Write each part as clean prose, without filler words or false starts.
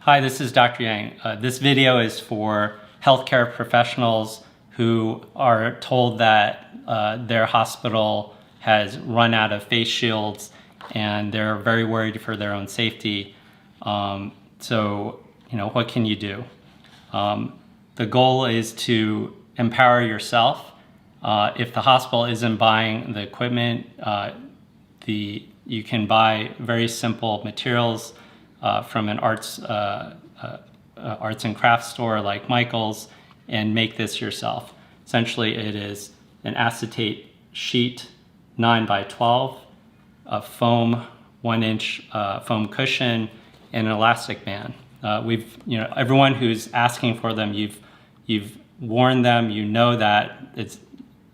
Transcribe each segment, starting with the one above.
Hi, this is Dr. Yang. This video is for healthcare professionals who are told that their hospital has run out of face shields and they're very worried for their own safety. So, what can you do? The goal is to empower yourself. If the hospital isn't buying the equipment, you can buy very simple materials from an arts and crafts store like Michael's and make this yourself. Essentially, it is an acetate sheet 9 by 12, a foam 1-inch foam cushion, and an elastic band. Everyone who's asking for them, you've worn them. You know that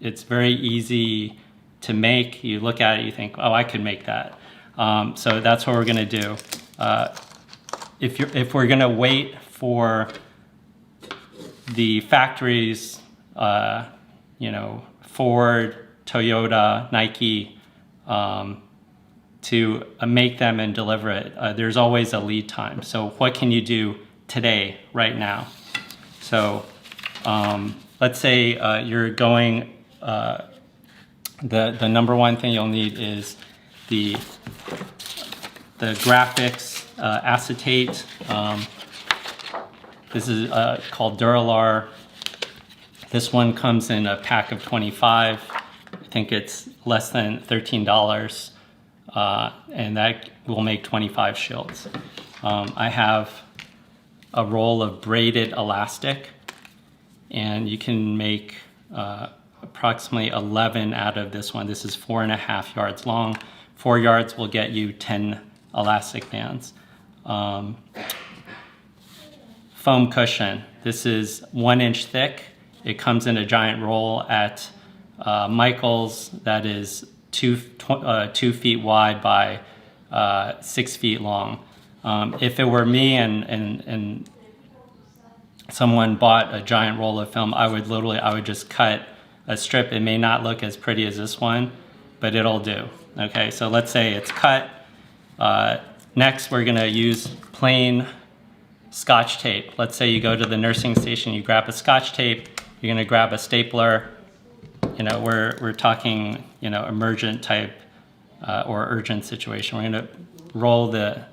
it's very easy to make. You look at it, you think, oh, I could make that. So that's what we're going to do. If we're going to wait for the factories, Ford, Toyota, Nike, to make them and deliver it, there's always a lead time. So what can you do today, right now? So let's say you're going, the number one thing you'll need is the graphics acetate. This is called Duralar. This one comes in a pack of 25. I think it's less than $13, and that will make 25 shields. I have a roll of braided elastic, and you can make approximately 11 out of this one. This is 4.5 yards long. 4 yards will get you 10 elastic bands. Foam cushion. This is 1 inch thick. It comes in a giant roll at Michael's that is 2 feet wide by 6 feet long. If it were me and someone bought a giant roll of film, I would just cut a strip. It may not look as pretty as this one, but it'll do. Okay, so let's say it's cut. Next, we're gonna use plain Scotch tape. Let's say you go to the nursing station, you grab a Scotch tape, you're gonna grab a stapler. We're talking, emergent type or urgent situation. We're gonna roll the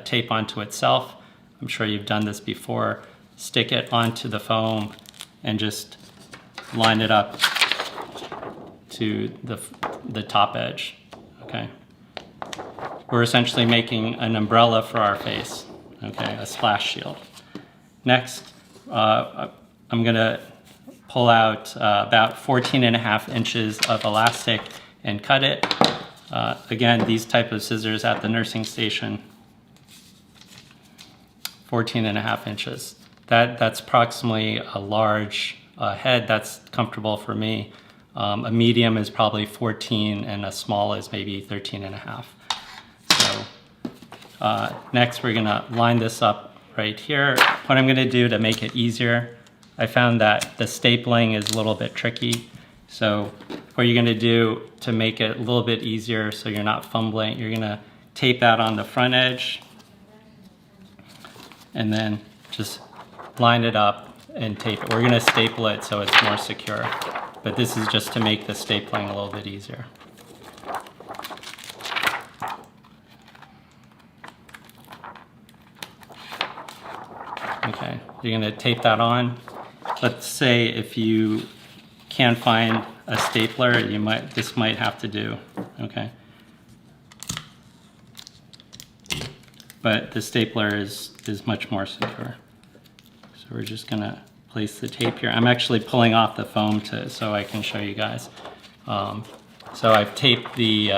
tape onto itself. I'm sure you've done this before. Stick it onto the foam and just line it up to the top edge, okay? We're essentially making an umbrella for our face, okay, a splash shield. Next, I'm gonna pull out about 14.5 inches of elastic and cut it. Again, these type of scissors at the nursing station, 14.5 inches. That's approximately a large head. That's comfortable for me. A medium is probably 14 and a small is maybe 13.5. So next we're gonna line this up right here. What I'm gonna do to make it easier, I found that the stapling is a little bit tricky. So what you're gonna do to make it a little bit easier so you're not fumbling, you're gonna tape that on the front edge and then just line it up and tape it. We're gonna staple it so it's more secure, but this is just to make the stapling a little bit easier. Okay, you're gonna tape that on. Let's say if you can't find a stapler, this might have to do, okay? But the stapler is much more secure. So we're just gonna place the tape here. I'm actually pulling off the foam so I can show you guys. So I've taped the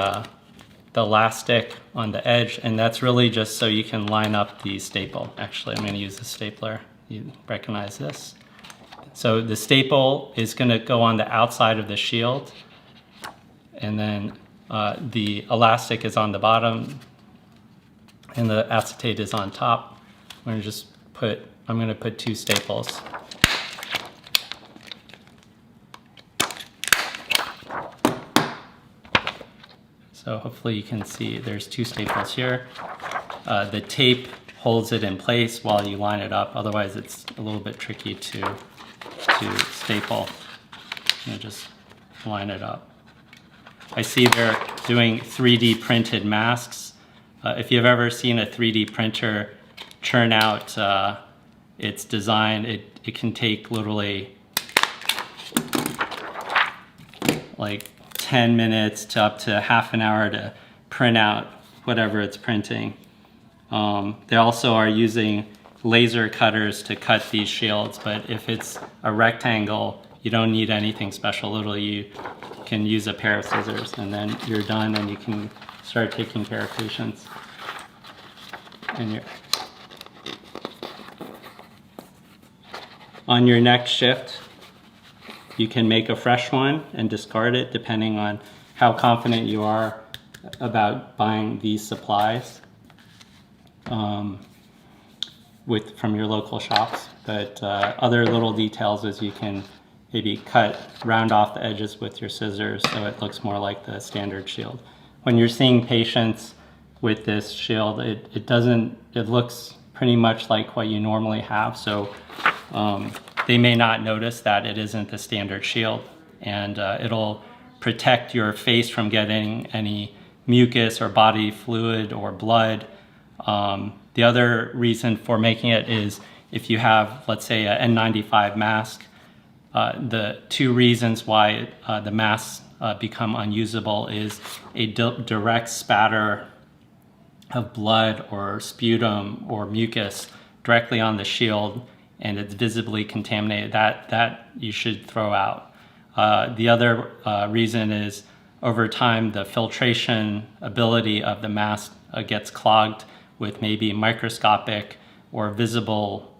elastic on the edge, and that's really just so you can line up the staple. Actually, I'm gonna use the stapler. You recognize this? So the staple is gonna go on the outside of the shield, and then the elastic is on the bottom, and the acetate is on top. I'm gonna put 2 staples. So hopefully you can see there's 2 staples here. The tape holds it in place while you line it up. Otherwise, it's a little bit tricky to staple. Just line it up. I see they're doing 3D printed masks. If you've ever seen a 3D printer churn out its design, it can take literally like 10 minutes to up to half an hour to print out whatever it's printing. They also are using laser cutters to cut these shields, but if it's a rectangle, you don't need anything special. Literally, you can use a pair of scissors and then you're done and you can start taking care of patients. And on your next shift, you can make a fresh one and discard it depending on how confident you are about buying these supplies from your local shops. But other little details is you can maybe round off the edges with your scissors so it looks more like the standard shield. When you're seeing patients with this shield, it looks pretty much like what you normally have. So they may not notice that it isn't the standard shield, and it'll protect your face from getting any mucus or body fluid or blood. The other reason for making it is if you have, let's say, an N95 mask, the two reasons why the masks become unusable is a direct spatter of blood or sputum or mucus directly on the shield, and it's visibly contaminated. That you should throw out. The other reason is over time the filtration ability of the mask gets clogged with maybe microscopic or visible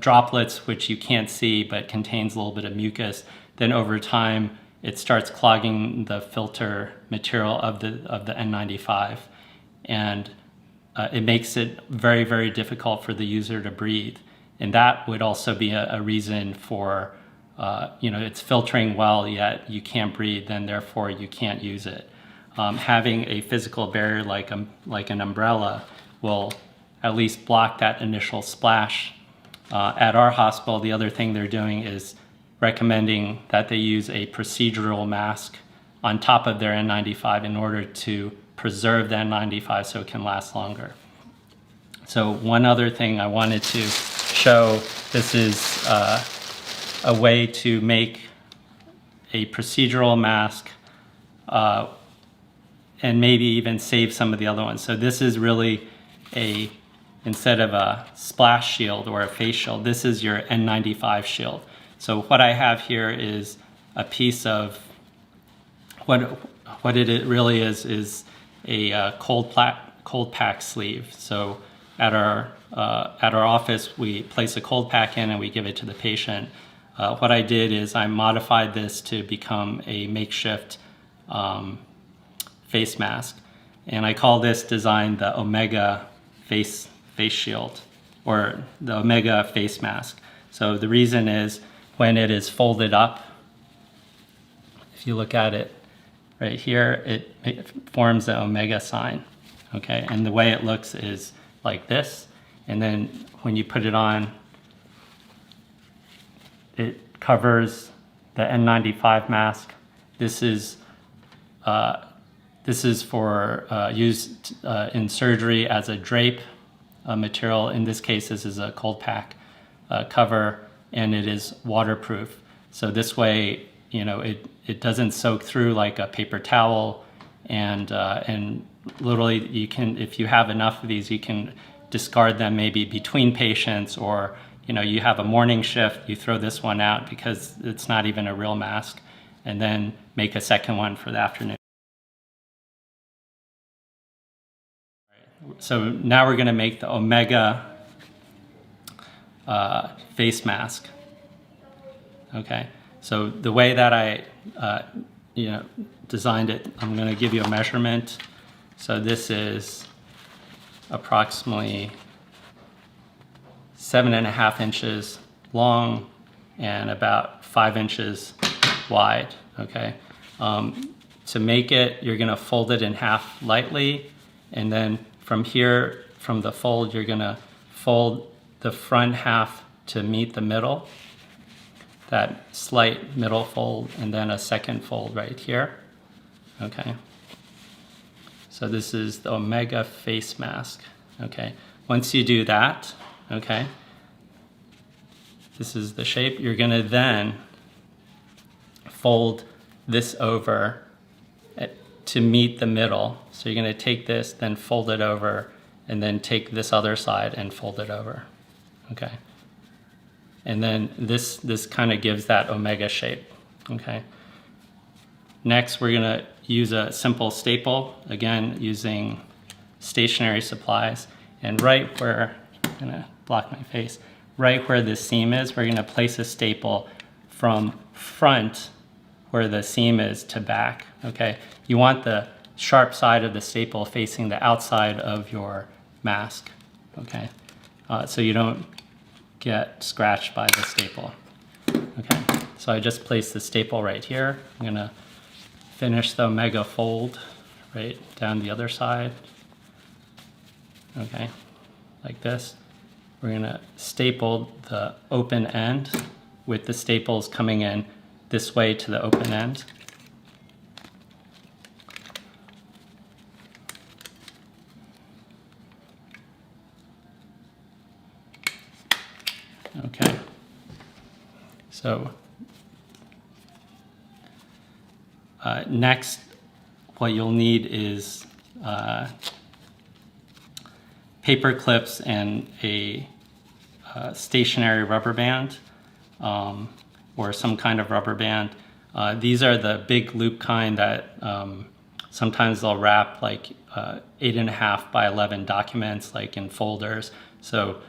droplets which you can't see but contains a little bit of mucus. Then over time it starts clogging the filter material of the N95, and it makes it very, very difficult for the user to breathe. And that would also be a reason for it's filtering well, yet you can't breathe, and therefore you can't use it. Having a physical barrier like an umbrella will at least block that initial splash. At our hospital, the other thing they're doing is recommending that they use a procedural mask on top of their N95 in order to preserve the N95 so it can last longer. So one other thing I wanted to show, this is a way to make a procedural mask and maybe even save some of the other ones. So this is really instead of a splash shield or a face shield, this is your N95 shield. So what I have here is a piece of what it really is a cold pack sleeve. So at our office, we place a cold pack in and we give it to the patient. What I did is I modified this to become a makeshift face mask, and I call this design the Omega face shield, or the Omega face mask. So the reason is when it is folded up, if you look at it right here, it forms the Omega sign, okay? And the way it looks is like this, and then when you put it on, it covers the N95 mask. This is for use in surgery as a drape material. In this case, this is a cold pack cover, and it is waterproof. So this way, it doesn't soak through like a paper towel, and literally you can, if you have enough of these, you can discard them maybe between patients, or you have a morning shift, you throw this one out because it's not even a real mask, and then make a second one for the afternoon. So now we're going to make the Omega face mask. Okay, so the way that I designed it, I'm going to give you a measurement. So this is approximately 7.5 inches long and about 5 inches wide. Okay, to make it, you're going to fold it in half lightly, and then from here from the fold, you're gonna fold the front half to meet the middle, that slight middle fold, and then a second fold right here, okay? So this is the Omega face mask, okay? Once you do that, okay, this is the shape. You're gonna then fold this over to meet the middle. So you're gonna take this, then fold it over, and then take this other side and fold it over, okay? And then this kind of gives that omega shape, okay? Next, we're gonna use a simple staple, again, using stationary supplies. And right where, I'm gonna block my face, right where the seam is, we're gonna place a staple from front where the seam is to back, okay? You want the sharp side of the staple facing the outside of your mask, okay? So you don't get scratched by the staple, okay? So I just placed the staple right here. I'm gonna finish the Omega fold right down the other side, okay, like this. We're gonna staple the open end with the staples coming in this way to the open end. Okay, so next, what you'll need is paper clips and a stationary rubber band, or some kind of rubber band. These are the big loop kind that sometimes they'll wrap like 8.5 by 11 documents, like in folders. So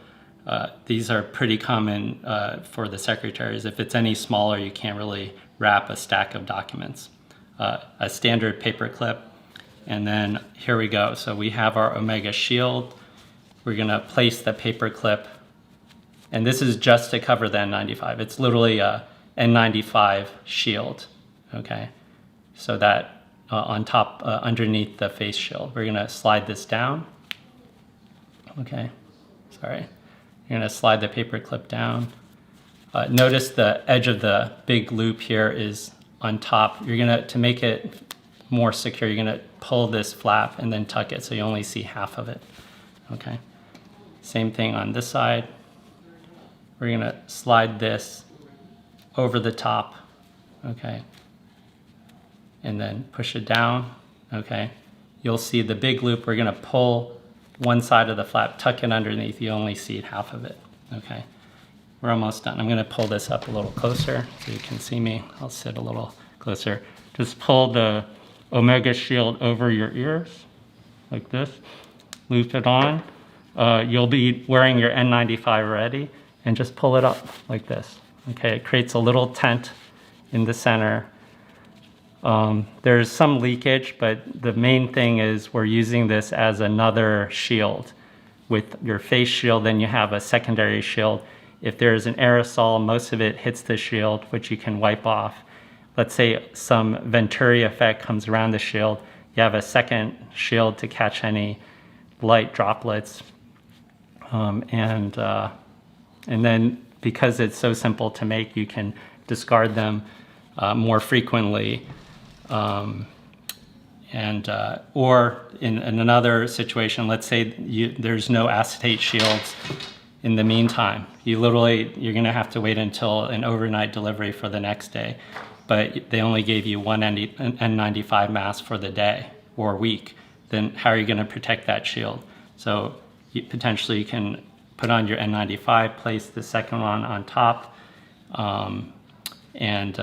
these are pretty common for the secretaries. If it's any smaller, you can't really wrap a stack of documents. A standard paper clip, and then here we go. So we have our Omega shield. We're gonna place the paper clip, and this is just to cover the N95. It's literally a N95 shield, okay? So that on top, underneath the face shield. We're gonna slide this down, okay? Sorry. You're gonna slide the paper clip down. Notice the edge of the big loop here is on top. You're gonna, to make it more secure, you're gonna pull this flap and then tuck it so you only see half of it, okay? Same thing on this side. We're gonna slide this over the top, okay? And then push it down, okay? You'll see the big loop, we're gonna pull one side of the flap, tuck it underneath, you only see half of it, okay? We're almost done. I'm gonna pull this up a little closer so you can see me. I'll sit a little closer. Just pull the Omega shield over your ears, like this. Loop it on. You'll be wearing your N95 already, and just pull it up like this. Okay, it creates a little tent in the center. There's some leakage, but the main thing is we're using this as another shield. With your face shield, then you have a secondary shield. If there's an aerosol, most of it hits the shield, which you can wipe off. Let's say some Venturi effect comes around the shield, you have a second shield to catch any light droplets. And then because it's so simple to make, you can discard them more frequently. Or in another situation, let's say there's no acetate shields in the meantime. You're gonna have to wait until an overnight delivery for the next day, but they only gave you one N95 mask for the day or week. Then how are you gonna protect that shield? So potentially you can put on your N95, place the second one on top, and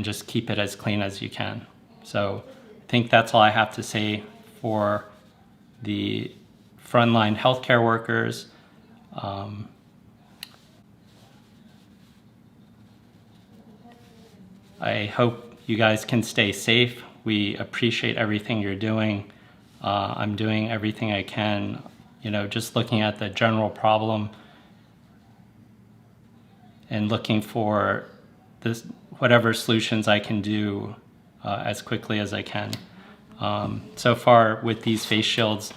just keep it as clean as you can. So I think that's all I have to say for the frontline healthcare workers. I hope you guys can stay safe. We appreciate everything you're doing. I'm doing everything I can, just looking at the general problem and looking for whatever solutions I can do as quickly as I can. So far with these face shields,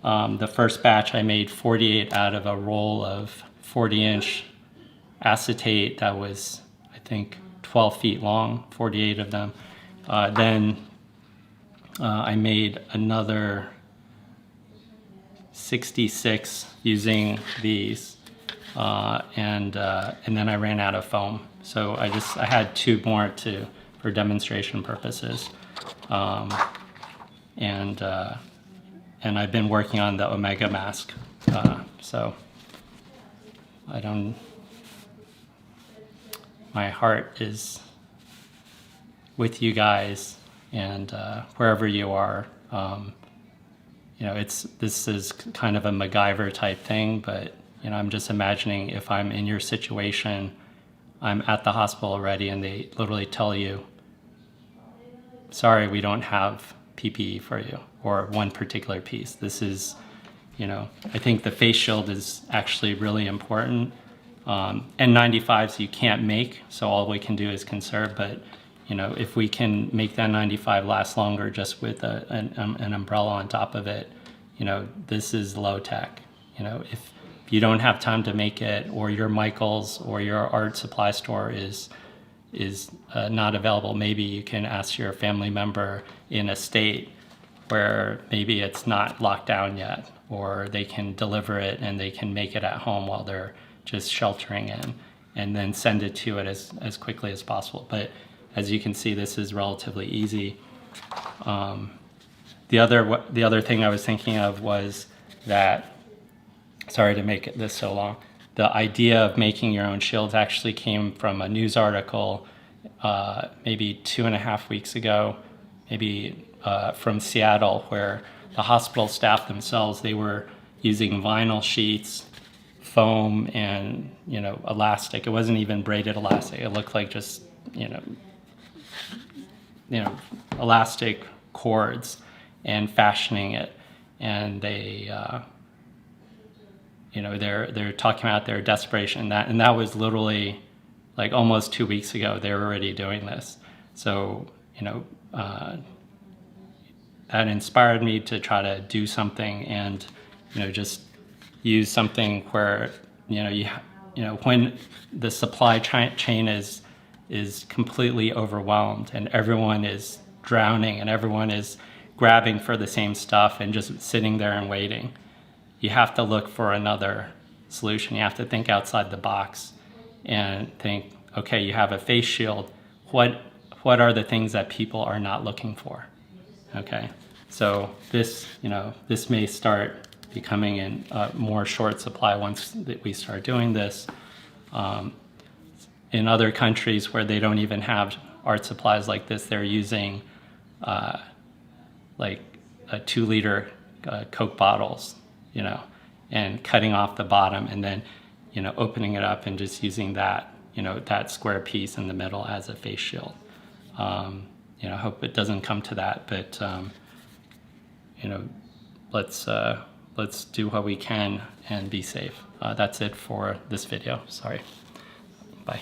The first batch I made 48 out of a roll of 40-inch acetate that was, I think, 12 feet long, 48 of them. Then I made another 66 using these, and then I ran out of foam. So I had 2 more for demonstration purposes, and I've been working on the Omega mask. So my heart is with you guys, and wherever you are. This is kind of a MacGyver type thing, but I'm just imagining if I'm in your situation, I'm at the hospital already, and they literally tell you, sorry, we don't have PPE for you, or one particular piece. This is, I think the face shield is actually really important. N95s you can't make, so all we can do is conserve, but if we can make that 95 last longer just with an umbrella on top of it, this is low tech. If you don't have time to make it, or your Michael's or your art supply store is not available, maybe you can ask your family member in a state where maybe it's not locked down yet, or they can deliver it and they can make it at home while they're just sheltering in, and then send it to it as quickly as possible. But as you can see, this is relatively easy. The other thing I was thinking of was that, sorry to make this so long, the idea of making your own shields actually came from a news article maybe 2.5 weeks ago, maybe from Seattle, where the hospital staff themselves, they were using vinyl sheets, foam, and elastic. It wasn't even braided elastic. It looked like just elastic cords, and fashioning it. And they they're talking about their desperation, and that was literally like almost 2 weeks ago. They were already doing this. So that inspired me to try to do something, and just use something where when the supply chain is completely overwhelmed and everyone is drowning and everyone is grabbing for the same stuff and just sitting there and waiting, you have to look for another solution. You have to think outside the box and think, okay, you have a face shield. What are the things that people are not looking for? Okay, so this may start becoming in more short supply once we start doing this. In other countries where they don't even have art supplies like this, they're using like a 2-liter Coke bottles, and cutting off the bottom, and then opening it up and just using that that square piece in the middle as a face shield. Hope it doesn't come to that, but let's do what we can and be safe. That's it for this video. Sorry. Bye.